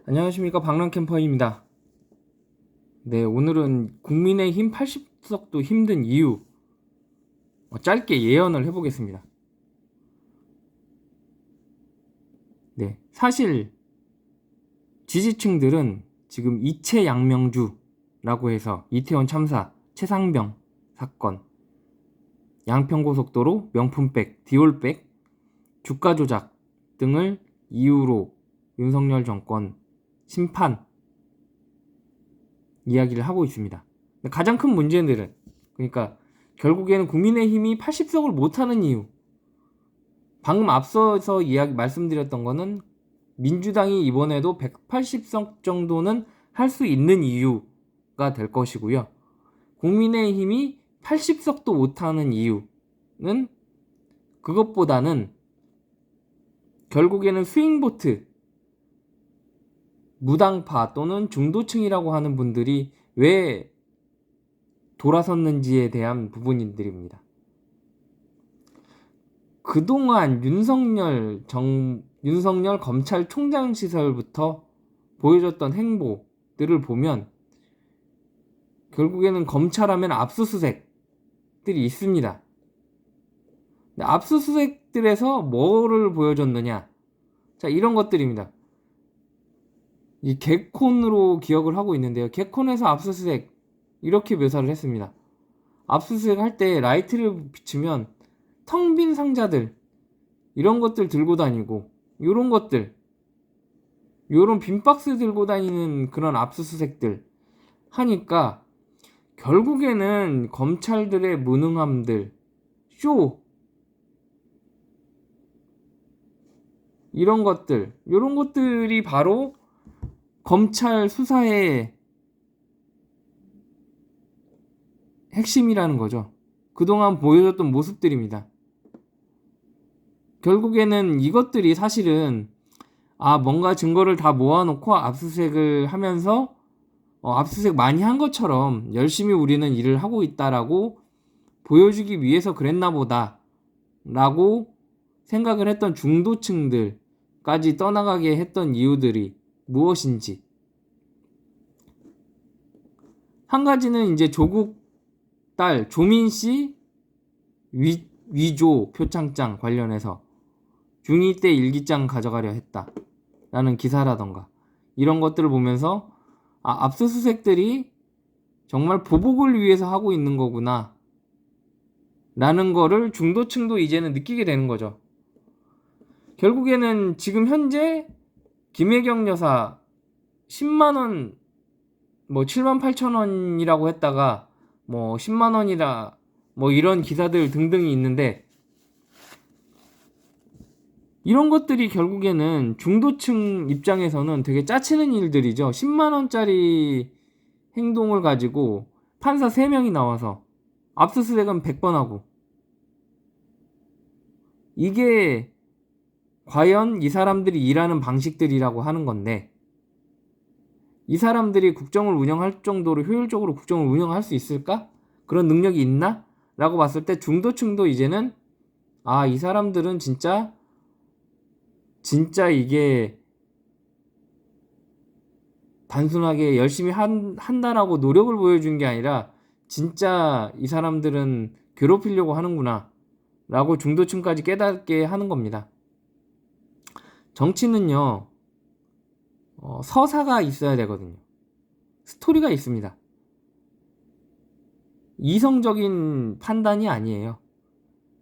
안녕하십니까, 박람캠퍼입니다. 네, 오늘은 국민의힘 80석도 힘든 이유 짧게 예언을 해보겠습니다. 네, 사실 지지층들은 지금 이채양명주라고 해서 이태원 참사, 최상병 사건, 양평고속도로 명품백, 디올백, 주가 조작 등을 이유로 윤석열 정권 심판 이야기를 하고 있습니다. 가장 큰 문제들은, 그러니까 결국에는 국민의힘이 80석을 못하는 이유, 방금 앞서서 말씀드렸던 거는 민주당이 이번에도 180석 정도는 할 수 있는 이유가 될 것이고요. 국민의힘이 80석도 못하는 이유는 그것보다는 결국에는 스윙보트, 무당파 또는 중도층이라고 하는 분들이 왜 돌아섰는지에 대한 부분들입니다. 그동안 윤석열 검찰총장 시절부터 보여줬던 행보들을 보면 결국에는 검찰하면 압수수색들이 있습니다. 압수수색들에서 뭐를 보여줬느냐? 자, 이런 것들입니다. 이 개콘으로 기억을 하고 있는데요. 개콘에서 압수수색 이렇게 묘사를 했습니다. 압수수색 할 때 라이트를 비추면 텅 빈 상자들, 이런 것들 들고 다니고, 요런 것들, 요런 빈 박스 들고 다니는 그런 압수수색들 하니까 결국에는 검찰들의 무능함들, 쇼, 이런 것들, 요런 것들이 바로 검찰 수사의 핵심이라는 거죠. 그동안 보여줬던 모습들입니다. 결국에는 이것들이 사실은 뭔가 증거를 다 모아놓고 압수수색을 하면서 압수수색 많이 한 것처럼 열심히 우리는 일을 하고 있다라고 보여주기 위해서 그랬나 보다 라고 생각을 했던 중도층들까지 떠나가게 했던 이유들이 무엇인지, 한 가지는 이제 조국 딸 조민씨 위조 표창장 관련해서 중2 때 일기장 가져가려 했다라는 기사라던가, 이런 것들을 보면서 압수수색들이 정말 보복을 위해서 하고 있는 거구나 라는 거를 중도층도 이제는 느끼게 되는 거죠. 결국에는 지금 현재 김혜경 여사 10만원, 7만 8천 원이라고 했다가 10만 원이라 이런 기사들 등등이 있는데, 이런 것들이 결국에는 중도층 입장에서는 되게 짜치는 일들이죠. 10만 원짜리 행동을 가지고 판사 3명이 나와서 압수수색은 100번 하고, 이게 과연 이 사람들이 일하는 방식들이라고 하는 건데, 이 사람들이 국정을 운영할 정도로 효율적으로 국정을 운영할 수 있을까? 그런 능력이 있나? 라고 봤을 때 중도층도 이제는 이 사람들은 진짜 이게 단순하게 열심히 한다라고 노력을 보여준 게 아니라 진짜 이 사람들은 괴롭히려고 하는구나 라고 중도층까지 깨닫게 하는 겁니다. 정치는요, 서사가 있어야 되거든요. 스토리가 있습니다. 이성적인 판단이 아니에요.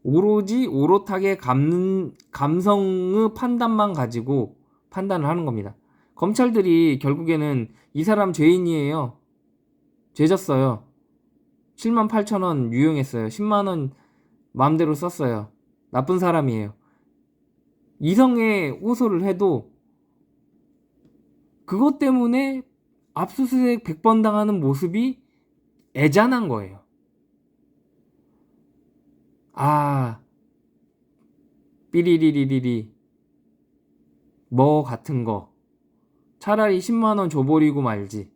오로지 오롯하게 감성의 판단만 가지고 판단을 하는 겁니다. 검찰들이 결국에는 이 사람 죄인이에요, 죄졌어요, 7만 8천 원 유용했어요, 10만 원 마음대로 썼어요, 나쁜 사람이에요, 이성의 호소를 해도 그것 때문에 압수수색 100번 당하는 모습이 애잔한 거예요. 삐리리리리리 같은 거 차라리 10만원 줘버리고 말지,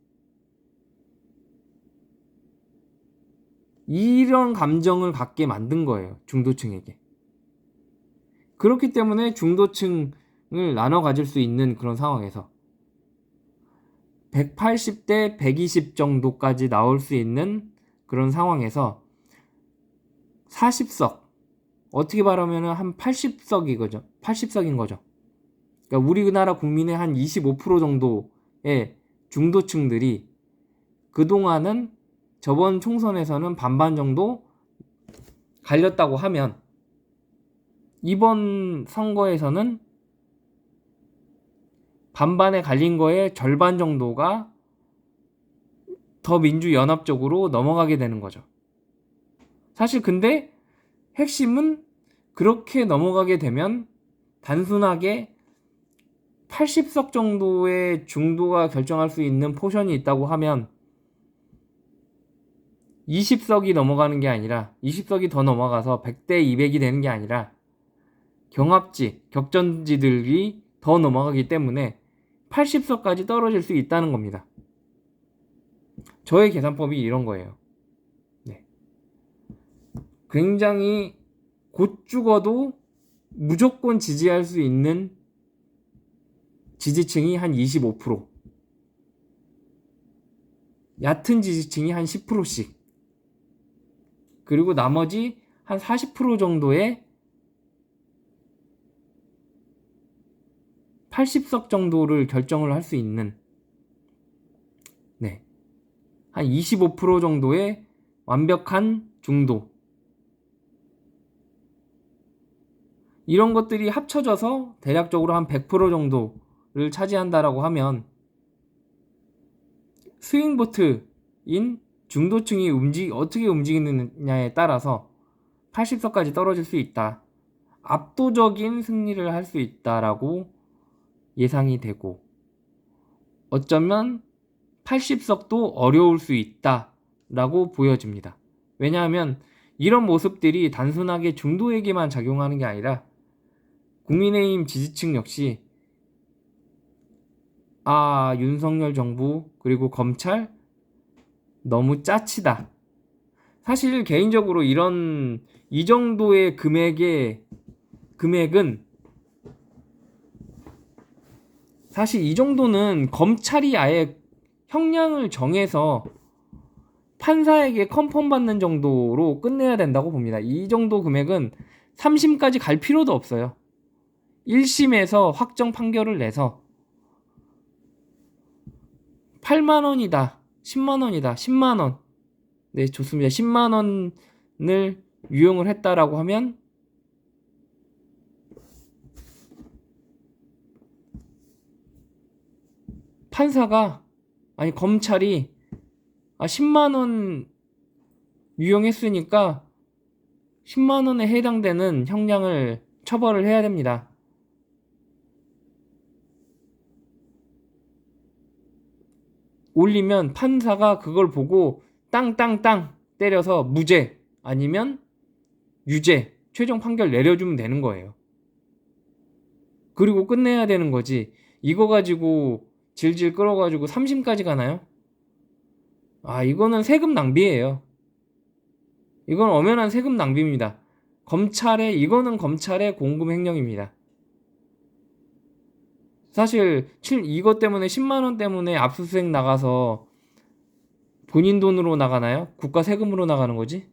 이런 감정을 갖게 만든 거예요, 중도층에게. 그렇기 때문에 중도층을 나눠 가질 수 있는 그런 상황에서 180대 120 정도까지 나올 수 있는 그런 상황에서 40석, 어떻게 말하면 한 80석이거죠. 80석인 거죠. 그러니까 우리나라 국민의 한 25% 정도의 중도층들이 그동안은 저번 총선에서는 반반 정도 갈렸다고 하면 이번 선거에서는 반반에 갈린 거의 절반 정도가 더 민주연합 쪽으로 넘어가게 되는 거죠. 사실 근데 핵심은 그렇게 넘어가게 되면 단순하게 80석 정도의 중도가 결정할 수 있는 포션이 있다고 하면 20석이 넘어가는 게 아니라 20석이 더 넘어가서 100대 200이 되는 게 아니라 경합지, 격전지들이 더 넘어가기 때문에 80석까지 떨어질 수 있다는 겁니다. 저의 계산법이 이런 거예요. 네. 굉장히 곧 죽어도 무조건 지지할 수 있는 지지층이 한 25%, 얕은 지지층이 한 10%씩, 그리고 나머지 한 40% 정도의 80석 정도를 결정을 할 수 있는, 네, 한 25% 정도의 완벽한 중도, 이런 것들이 합쳐져서 대략적으로 한 100% 정도를 차지한다라고 하면 스윙보트인 중도층이 어떻게 움직이느냐에 따라서 80석까지 떨어질 수 있다. 압도적인 승리를 할 수 있다라고 예상이 되고, 어쩌면 80석도 어려울 수 있다라고 보여집니다. 왜냐하면 이런 모습들이 단순하게 중도에게만 작용하는 게 아니라 국민의힘 지지층 역시 윤석열 정부 그리고 검찰 너무 짜치다. 사실 개인적으로 이 정도의 금액은 사실 이 정도는 검찰이 아예 형량을 정해서 판사에게 컨펌 받는 정도로 끝내야 된다고 봅니다. 이 정도 금액은 3심까지 갈 필요도 없어요. 1심에서 확정 판결을 내서 8만원이다, 10만원이다, 10만원, 네, 좋습니다. 10만원을 유용을 했다라고 하면 검찰이 10만원 유용했으니까 10만원에 해당되는 형량을 처벌을 해야 됩니다. 올리면 판사가 그걸 보고 땅땅땅 때려서 무죄 아니면 유죄 최종 판결 내려주면 되는 거예요. 그리고 끝내야 되는 거지. 이거 가지고 질질 끌어가지고 3심까지 가나요? 이거는 세금 낭비예요. 이건 엄연한 세금 낭비입니다. 이거는 검찰의 공금 횡령입니다. 사실 이것 때문에 10만원 때문에 압수수색 나가서 본인 돈으로 나가나요? 국가 세금으로 나가는 거지?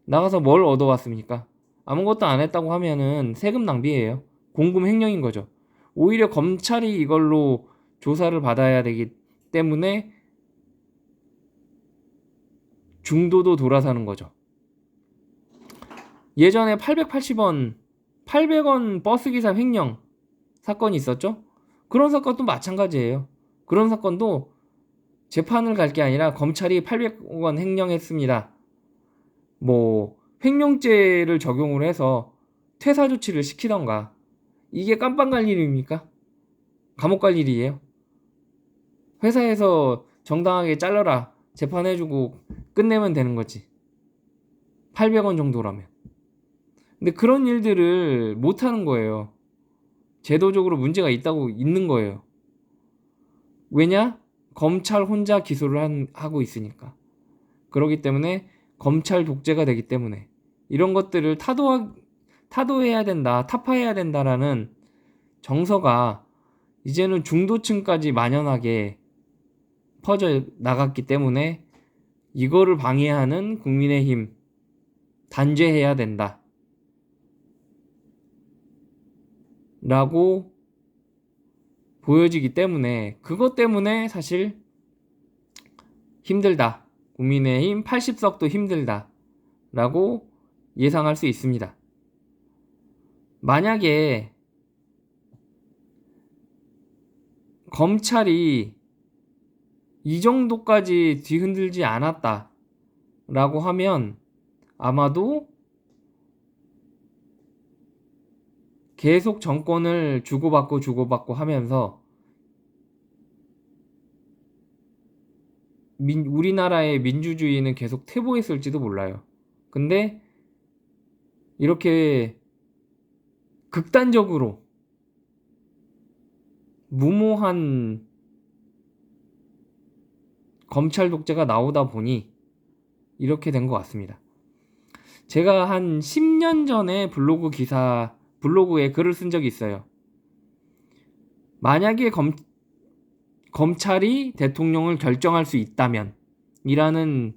나가서 뭘 얻어왔습니까? 아무것도 안 했다고 하면은 세금 낭비예요. 공금 횡령인 거죠. 오히려 검찰이 이걸로 조사를 받아야 되기 때문에 중도도 돌아서는 거죠. 예전에 800원 버스기사 횡령 사건이 있었죠? 그런 사건도 마찬가지예요. 그런 사건도 재판을 갈 게 아니라 검찰이 800원 횡령했습니다. 횡령죄를 적용을 해서 퇴사 조치를 시키던가. 이게 깜빵 갈 일입니까? 감옥 갈 일이에요. 회사에서 정당하게 잘라라 재판해주고 끝내면 되는 거지. 800원 정도라면. 근데 그런 일들을 못하는 거예요. 제도적으로 문제가 있는 거예요. 왜냐? 검찰 혼자 기소를 하고 있으니까. 그렇기 때문에 검찰 독재가 되기 때문에 이런 것들을 타도해야 된다, 타파해야 된다라는 정서가 이제는 중도층까지 만연하게 퍼져 나갔기 때문에 이거를 방해하는 국민의힘 단죄해야 된다 라고 보여지기 때문에 그것 때문에 사실 힘들다. 국민의힘 80석도 힘들다 라고 예상할 수 있습니다. 만약에 검찰이 이 정도까지 뒤흔들지 않았다 라고 하면 아마도 계속 정권을 주고받고 하면서 우리나라의 민주주의는 계속 퇴보했을지도 몰라요. 근데 이렇게 극단적으로 무모한 검찰 독재가 나오다 보니 이렇게 된 것 같습니다. 제가 한 10년 전에 블로그에 글을 쓴 적이 있어요. 만약에 검찰이 대통령을 결정할 수 있다면 이라는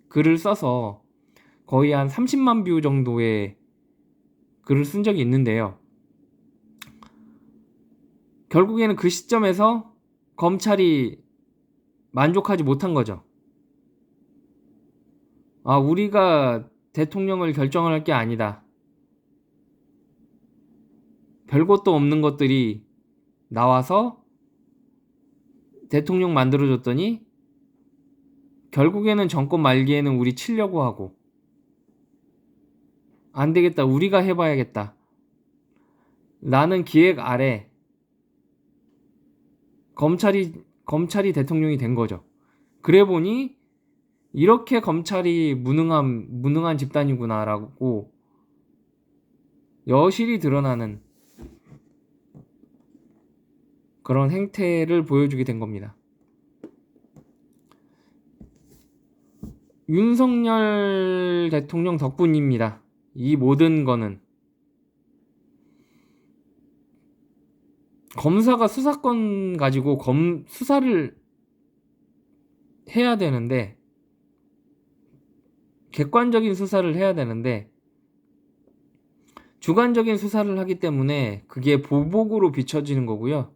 글을 써서 거의 한 30만 뷰 정도의 글을 쓴 적이 있는데요. 결국에는 그 시점에서 검찰이 만족하지 못한 거죠. 우리가 대통령을 결정할 게 아니다. 별것도 없는 것들이 나와서 대통령 만들어줬더니 결국에는 정권 말기에는 우리 치려고 하고 안 되겠다. 우리가 해봐야겠다. 라는 기획 아래 검찰이 대통령이 된 거죠. 그래 보니 이렇게 검찰이 무능한 집단이구나라고 여실히 드러나는 그런 행태를 보여주게 된 겁니다. 윤석열 대통령 덕분입니다. 이 모든 거는 검사가 수사권 가지고 수사를 해야 되는데 객관적인 수사를 해야 되는데 주관적인 수사를 하기 때문에 그게 보복으로 비춰지는 거고요.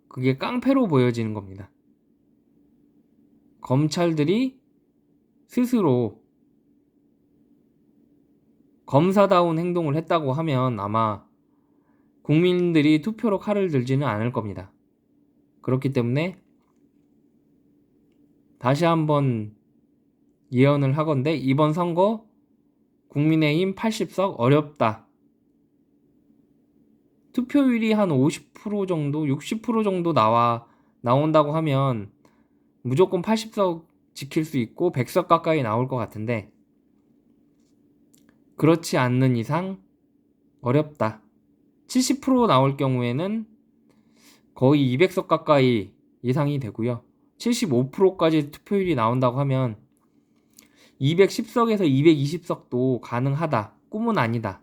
그게 깡패로 보여지는 겁니다. 검찰들이 스스로 검사다운 행동을 했다고 하면 아마 국민들이 투표로 칼을 들지는 않을 겁니다. 그렇기 때문에 다시 한번 예언을 하건대 이번 선거 국민의힘 80석 어렵다. 투표율이 한 50% 정도, 60% 정도 나온다고 하면 무조건 80석 지킬 수 있고 100석 가까이 나올 것 같은데 그렇지 않는 이상 어렵다. 70% 나올 경우에는 거의 200석 가까이 예상이 되고요. 75%까지 투표율이 나온다고 하면 210석에서 220석도 가능하다. 꿈은 아니다.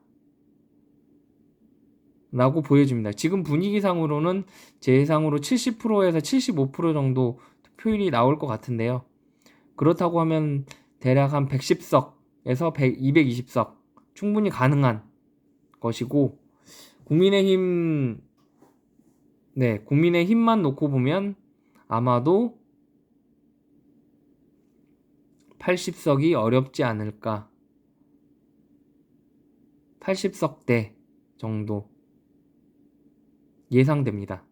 라고 보여집니다. 지금 분위기상으로는 제 예상으로 70%에서 75% 정도 투표율이 나올 것 같은데요. 그렇다고 하면 대략 한 110석에서 220석 충분히 가능한 것이고 국민의힘만 놓고 보면 아마도 80석이 어렵지 않을까. 80석대 정도 예상됩니다.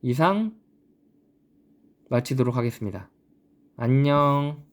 이상 마치도록 하겠습니다. 안녕.